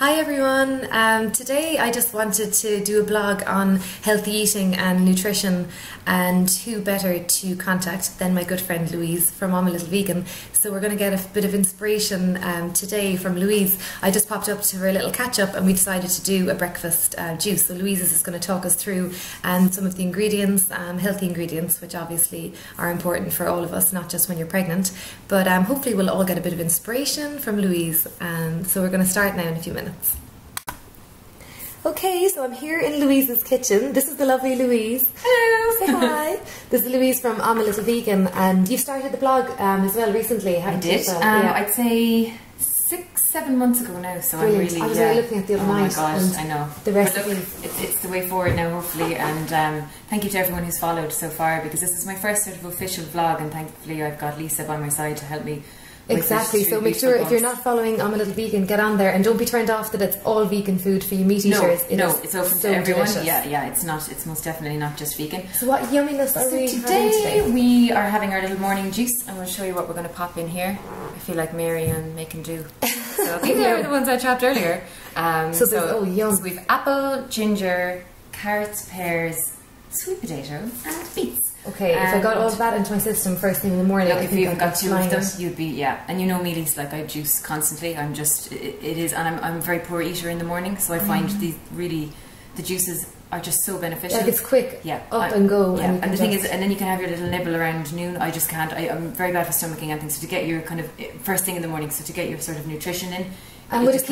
Hi everyone, today I just wanted to do a blog on healthy eating and nutrition, and who better to contact than my good friend Louise from I'm a Little Vegan. So we're going to get a bit of inspiration today from Louise. I just popped up to her little catch up and we decided to do a breakfast juice. So Louise is just going to talk us through some of the ingredients, healthy ingredients, which obviously are important for all of us, not just when you're pregnant. But hopefully we'll all get a bit of inspiration from Louise. So we're going to start now in a few minutes. Okay, so I'm here in Louise's kitchen. This is the lovely Louise. Hello! Say hi. This is Louise from I'm a Little Vegan, and you started the blog as well recently, haven't you? I did. Yeah. I'd say 6-7 months ago now, so Brilliant. I'm really... I was really looking at the other night. Oh my god, I know. The recipe. It's the way forward now, hopefully, and thank you to everyone who's followed so far, because this is my first sort of official vlog, and thankfully I've got Lisa by my side to help me. Exactly, so make sure if you're not following I'm a Little Vegan, get on there and don't be turned off that it's all vegan food for you meat eaters. No, it's open to everyone. Delicious. Yeah, it's most definitely not just vegan. So what yumminess are we having today? We are having our little morning juice. I'm going to show you what we're going to pop in here. I feel like Mary and making do. So these are the ones I chopped earlier. Yum. So we've apple, ginger, carrots, pears, sweet potato and beets. Okay, if I got all of that into my system first thing in the morning, look, if you've got two of them, you'd be, and you know me, Lisa, like I juice constantly. I'm just, it is, and I'm a very poor eater in the morning, so I find the juices are just so beneficial. Like it's quick, up and go. Yeah, and the thing is, and then you can have your little nibble around noon. I just can't, I'm very bad for stomaching and things, so to get your kind of, first thing in the morning, so to get your sort of nutrition in. And would it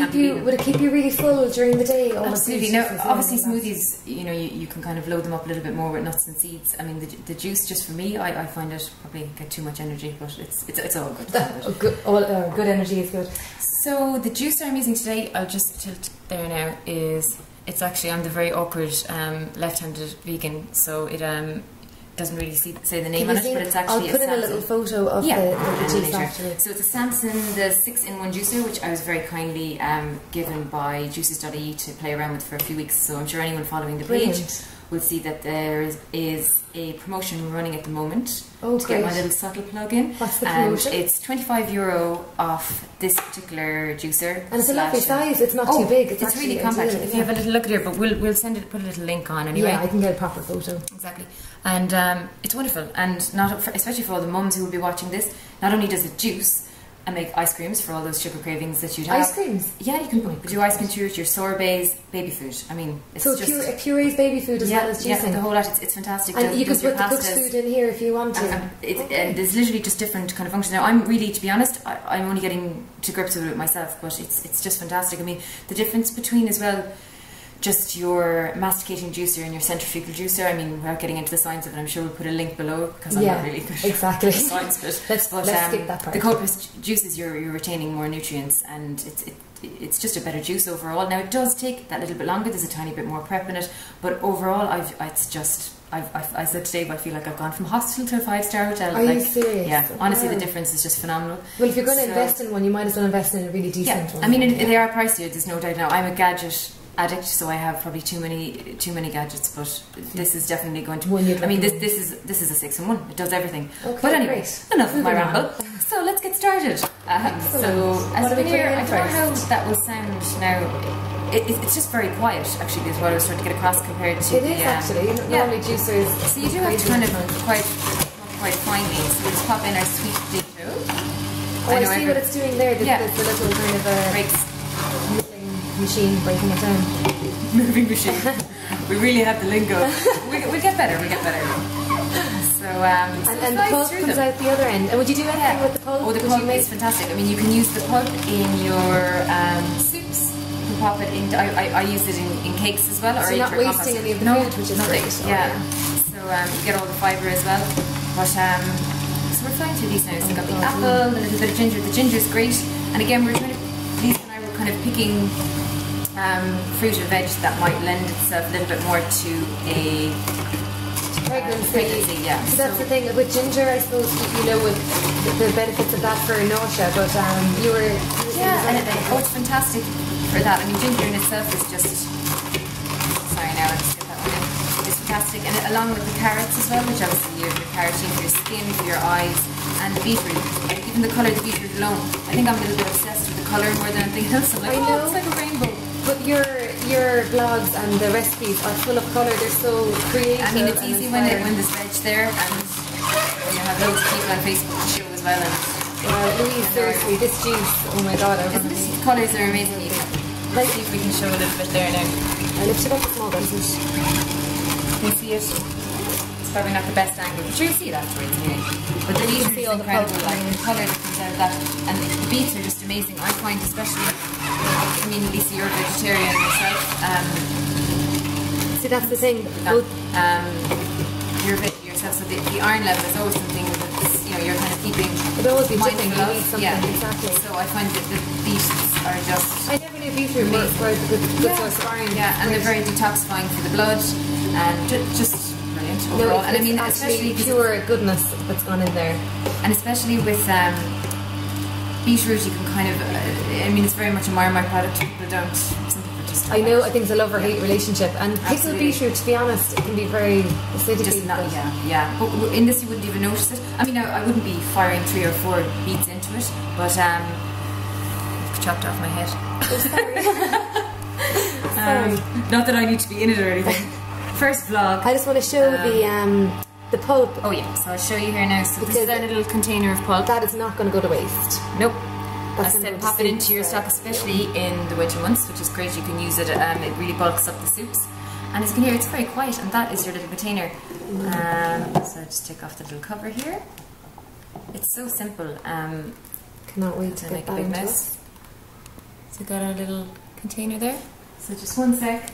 keep you really full during the day? Absolutely. Now, obviously smoothies, you know, you can kind of load them up a little bit more with nuts and seeds. I mean, the juice, just for me, I find it probably get too much energy, but it's all good. Good energy is good. So the juice that I'm using today, I'll just tilt there now, it's actually, I'm the very awkward left-handed vegan, so it doesn't really say the name on it, but it's actually I'll put in a little photo of the juice afterwards. So it's a Samson, the 6-in-1 juicer, which I was very kindly given by juices.ie to play around with for a few weeks. So I'm sure anyone following the page will see that there is a promotion running at the moment to get my little subtle plug in. What's the promotion? It's €25 off this particular juicer. And it's a lovely size, it's not too big. It's really compact. If you have a little look at it, but we'll put a little link on anyway. Yeah, I can get a proper photo. Exactly. And it's wonderful, and especially for all the mums who will be watching this, not only does it juice and make ice creams for all those sugar cravings that you'd have. Ice creams? Yeah, you can do ice cream through it, your sorbets, baby food. I mean, it's so just... it purees baby food as well as juicing? Yeah, the whole lot, it's fantastic. And you can put the cooked food in here if you want to. And there's literally just different kind of functions. Now, I'm really, to be honest, I'm only getting to grips with it myself, but it's just fantastic. I mean, the difference between as well, just your masticating juicer and your centrifugal juicer. I mean, without getting into the science of it, I'm sure we'll put a link below because I'm not really good at the science bit. Let's skip that part. The cold pressed juices, you're retaining more nutrients, and it's just a better juice overall. Now, it does take that little bit longer. There's a tiny bit more prep in it, but overall, I said to Dave, I feel like I've gone from hostel to a 5-star hotel. Are you serious? Yeah, honestly, the difference is just phenomenal. Well, if you're going to invest in one, you might as well invest in a really decent one. I mean, they are pricey. There's no doubt. Now, I'm a gadget addict, so I have probably too many gadgets, but this is definitely going to... I mean, this is a 6-in-1. It does everything. Okay, but anyway, enough of my ramble. So let's get started. So as you can hear, I don't know how that will sound now. It's just very quiet, actually, is what I was trying to get across compared to It is actually. Normally juicers... So you do have to kind of quite finely. So we'll just pop in our sweet potato. Oh, I see what it's doing there. The little kind of... breaks. Machine breaking it down. Moving machine. We really have the lingo. We get better. So and the pulp comes out the other end. And would you do anything with the pulp? Oh, the pulp is fantastic. I mean, you can use the pulp in your soups. You can pop it in. I use it in cakes as well. So you're not wasting any of the food, which is great. Yeah. So you get all the fibre as well. But so we're flying through these now. So we've got the apple, a little bit of ginger. The ginger is great. And again, Lisa and I were kind of picking fruit or veg that might lend itself a little bit more to a pregnancy. Yeah. So that's the thing with ginger, I suppose, you know, with the benefits of that for nausea, but you were and it's fantastic for that. I mean, ginger in itself is just... Sorry, now let's get that one in. It's fantastic, and along with the carrots as well, which obviously your carotene for your skin, for your eyes. and the beetroot. Like, even the colour of the beetroot alone. I think I'm a little bit obsessed with the colour more than anything else. I'm like, oh, it's like a rainbow. But your blogs and the recipes are full of colour. They're so creative. I mean, it's easy when there's veg there, and you have loads of people on Facebook to show as well. And Louise, seriously, this juice, oh my god, the colours are amazing. Let's see if we can show a little bit there now. I lifted up the small ones. Can you see it? It's probably not the best angle, but you'll see it afterwards anyway. But the beets is incredible, like the colour that comes out of that, and the beets are just amazing. I find, especially, I mean, Lisa, you're a vegetarian yourself. See, that's the thing. You're a bit yourself, so the iron level is always something that's, you know, you're kind of keeping. It'll always be mindful dipping. of. You need something, exactly. So I find that the beets are just. I never knew beetroot was a good source of iron. Yeah, and they're very detoxifying for the blood, and just brilliant overall. No, and I mean, especially especially pure goodness that's gone in there. And especially with beetroot, you can kind of. I mean, it's very much a Marmite product. People don't. Some people just. I know. I think it's a love-or-hate relationship. And pickled beetroot, to be honest, it can be very acidic. Just not, yeah. But in this, you wouldn't even notice it. I mean, I wouldn't be firing 3 or 4 beets into it, but I've chopped off my head. Oh, sorry. Not that I need to be in it or anything. First vlog. I just want to show the pulp. Oh yeah, so I'll show you here now. So this is a little container of pulp. That is not going to go to waste. Nope. I said pop it into your stock, especially in the winter months, which is great. You can use it. It really bulks up the soups. And as you can hear, it's very quiet, and that is your little container. So just take off the little cover here. It's so simple. Cannot wait to make a big mess. So got our little container there. So just one sec.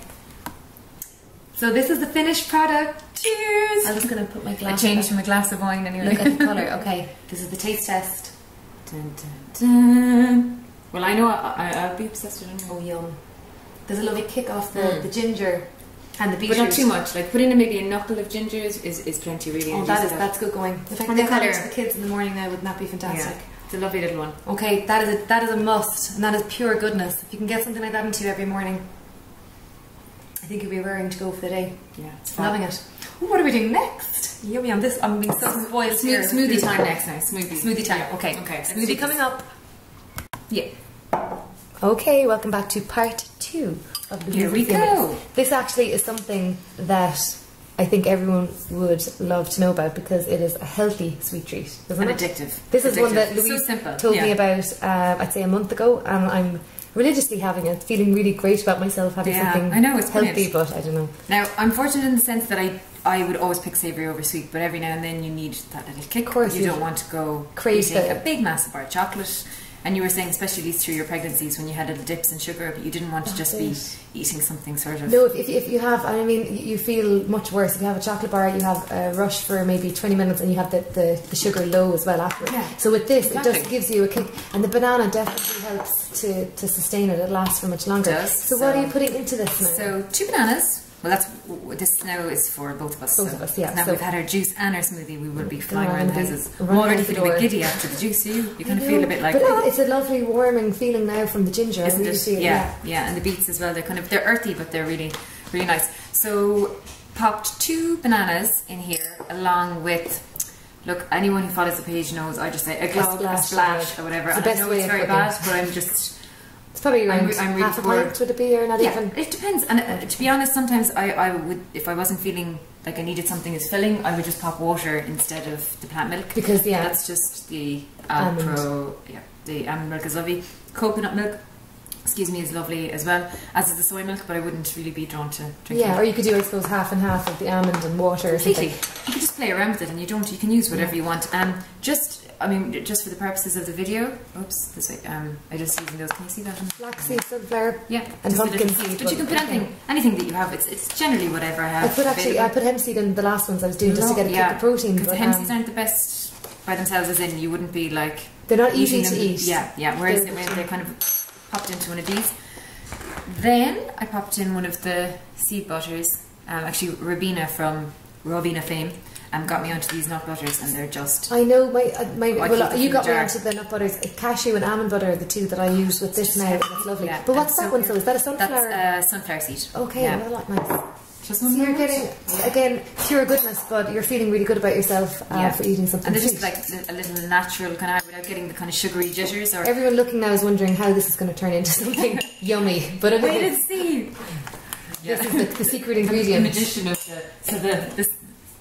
So this is the finished product. Cheers! I'm just going to put my glass. I changed from a glass of wine anyway. Look at the colour. Okay, this is the taste test. Dun, dun, dun. Well, I know I'll be obsessed with it. Oh, yum. There's a lovely kick off the ginger and the beetroot. But not too much. Like, put in maybe a knuckle of ginger is plenty, really. Oh, that's good going. If I can get that to the kids in the morning now, wouldn't that be fantastic? Yeah. It's a lovely little one. Okay, that is a must, and that is pure goodness. If you can get something like that into every morning, I think you'll be raring to go for the day. Yeah, it's loving it. Ooh, what are we doing next? Yummy on this. I'm being so spoiled here. Smoothie time next now. Smoothie time. Yeah. Okay. Smoothie coming up. Yeah. Okay, welcome back to part 2 of the Here we go. This actually is something that I think everyone would love to know about because it is a healthy sweet treat, isn't it? Addictive. This is one that Louise told me about, I'd say a month ago, and I'm religiously having it, feeling really great about myself having something I know, it's healthy, but I don't know. Now, I'm fortunate in the sense that I would always pick savoury over sweet, but every now and then you need that little kick. Of course, you don't want to go crazy. A big massive bar of chocolate. And you were saying, especially through your pregnancies, when you had little dips in sugar, but you didn't want to just be eating something sort of. No, if you have, I mean, you feel much worse. If you have a chocolate bar, you have a rush for maybe 20 minutes, and you have the sugar low as well afterwards. Yeah, so with this, it just gives you a kick, and the banana definitely helps to sustain it. It lasts for much longer. It does. So what are you putting into this now? So 2 bananas. Well, this now is for both of us. Both of us, yeah. Now we've had our juice and our smoothie, we will be flying around the houses. I'm already feeling a bit giddy after the juice. You kind of feel a bit like. But it's a lovely warming feeling now from the ginger. Isn't I really it? feel, yeah, and the beets as well. They're earthy, but they're really, really nice. So popped 2 bananas in here, along with. Look, anyone who follows the page knows I just say a glog, a splash, or whatever. It's the best I know way it's very bad, but I'm just. It's probably around I'm really half a pint, would it be, or not even? It depends. And to be honest, sometimes I would, if I wasn't feeling like I needed something as filling, I would just pop water instead of the plant milk. Because that's just the almond. The almond milk is lovely. Coconut milk, excuse me, is lovely as well, as is the soy milk. But I wouldn't really be drawn to drinking. Yeah, or you could do, I suppose, half and half of the almond and water. Completely. You can just play around with it, and you can use whatever you want. Just for the purposes of the video, oops, this way, I just using those, can you see that? Flaxseed, sunflower, yeah, and pumpkin seed. But you can put anything that you have, it's generally whatever I have. I put hemp seed in the last ones I was doing just to get a kick of protein. Because the hemp seeds aren't the best by themselves, as in you wouldn't be like... They're not easy to eat. Yeah, whereas when they're kind of popped into one of these. Then I popped in one of the seed butters, actually Robina from Robina fame. Got me onto these nut butters, and they're just. I know well, you got me onto the nut butters. Cashew and almond butter are the 2 that I use with this now. That's lovely. Yeah. But what's that one? So is that a sunflower? That's sunflower seed. Okay, well, nice. Just So one you're moment. getting, again, pure goodness, but you're feeling really good about yourself for eating something And they're sweet. just like a little natural kind of, without getting the kind of sugary jitters. Or Everyone looking now is wondering how this is going to turn into something yummy, but it wait is. and see. This is the secret The ingredient. magician of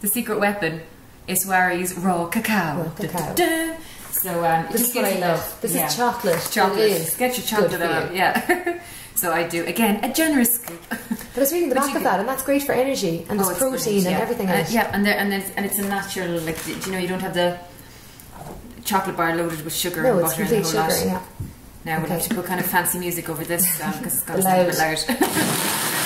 the secret weapon is Warry's raw cacao. Raw cacao. Da-da-da. So This just is what I gives you love. that- This yeah. is chocolate. Chocolate. It is Get your good chocolate for out. you. Yeah. So I do again a generous scoop. But I was reading the But back you of can- that, and that's great for energy, and there's it's protein brilliant, and yeah. everything in it. Yeah, and it's a natural, like, do you know, you don't have the chocolate bar loaded with sugar No, and it's butter and the complete whole sugar, lot. yeah. Now we'll Okay. have to put kind of fancy music over this because it's got to Loud. be a bit loud.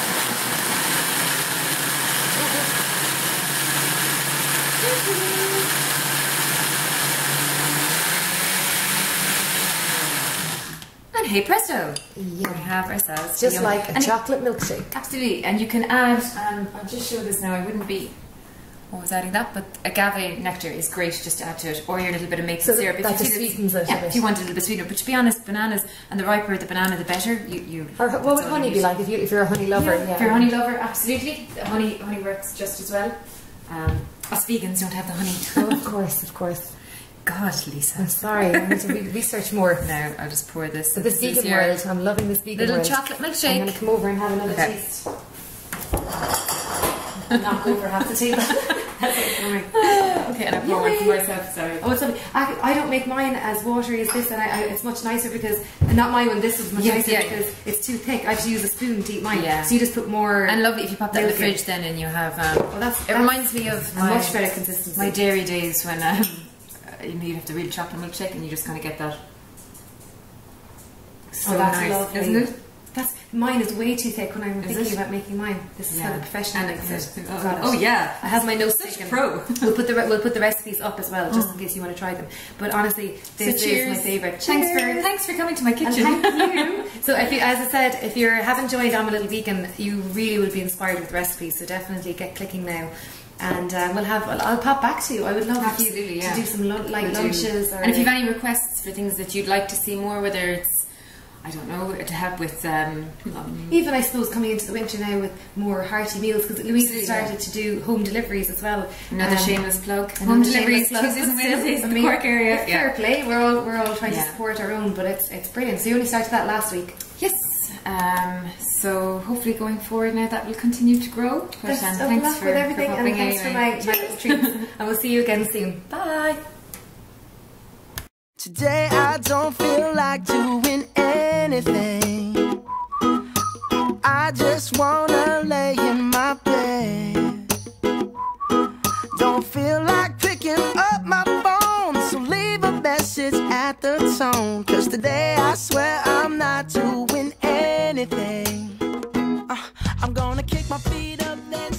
And hey presto, Yeah. we have ourselves Just yum. like a And chocolate milkshake. absolutely, and you can add. I'll just show this now. I wouldn't be always adding that, but agave nectar is great just to add to it, or your little bit of maple So syrup. that if you just feel it's- sweetens it a Yeah, bit. if you want a little bit sweeter. But to be honest, bananas, and the riper the banana, the better. Or what would honey be like if you're a honey lover? Yeah. If you're a honey lover, absolutely. The honey works just as well. Us vegans don't have the honey. Oh, of course, of course. God, Lisa. I'm sorry, I need to research more. Now I'll just pour this. But this is vegan your world, I'm loving this vegan little world. chocolate I'm milkshake. going to come over and have another Okay. taste. And knock over half the table. That's it for me. Okay, and I pour one for myself. Sorry. Oh, it's lovely. I don't make mine as watery as this, and it's much nicer because, and not my one, this is much Yes, nicer yeah. because it's too thick. I have to use a spoon to eat mine. Yeah. So you just put more. And lovely if you pop that in the milk in. fridge then, and you have. That's Reminds me of a much better consistency. my dairy days when you have the real chocolate milkshake and you just kind of get that. So that's nice, lovely. isn't it? Mine is way too thick when I'm Is thinking it? about making mine. This is how the professional And makes it's- it. oh, Got it. oh, yeah. I have my notes Such a taken. pro. We'll put the recipes up as well, just in case you want to try them. But honestly, this is my favourite. Thanks for coming to my And kitchen. thank you. So, as I said, if you haven't joined I'm a Little Vegan, you really will be inspired with recipes. So definitely get clicking now, and I'll pop back to you. I would love Absolutely, you yeah. to do some lunches. Or And if you've any requests for things that you'd like to see more, whether it's, I don't know, to help with even I suppose coming into the winter now with more hearty meals, because Louise has Absolutely, started to do home deliveries as well. another shameless plug. Another Home shameless deliveries, plug. Tuesdays and Still, Wednesdays in I the mean, Cork area. Fair play. We're all trying to Yeah. support our own, but it's brilliant. So you only started that last week. Yes. So hopefully going forward now that will continue to grow. But, Best of thanks luck with everything, and popping thanks anyway. for my little treats. And we'll see you again soon. Bye. Today I don't feel like doing anything. I just wanna lay in my bed. Don't feel like picking up my phone, so leave a message at the tone. 'Cause today I swear I'm not doing anything. I'm gonna kick my feet up then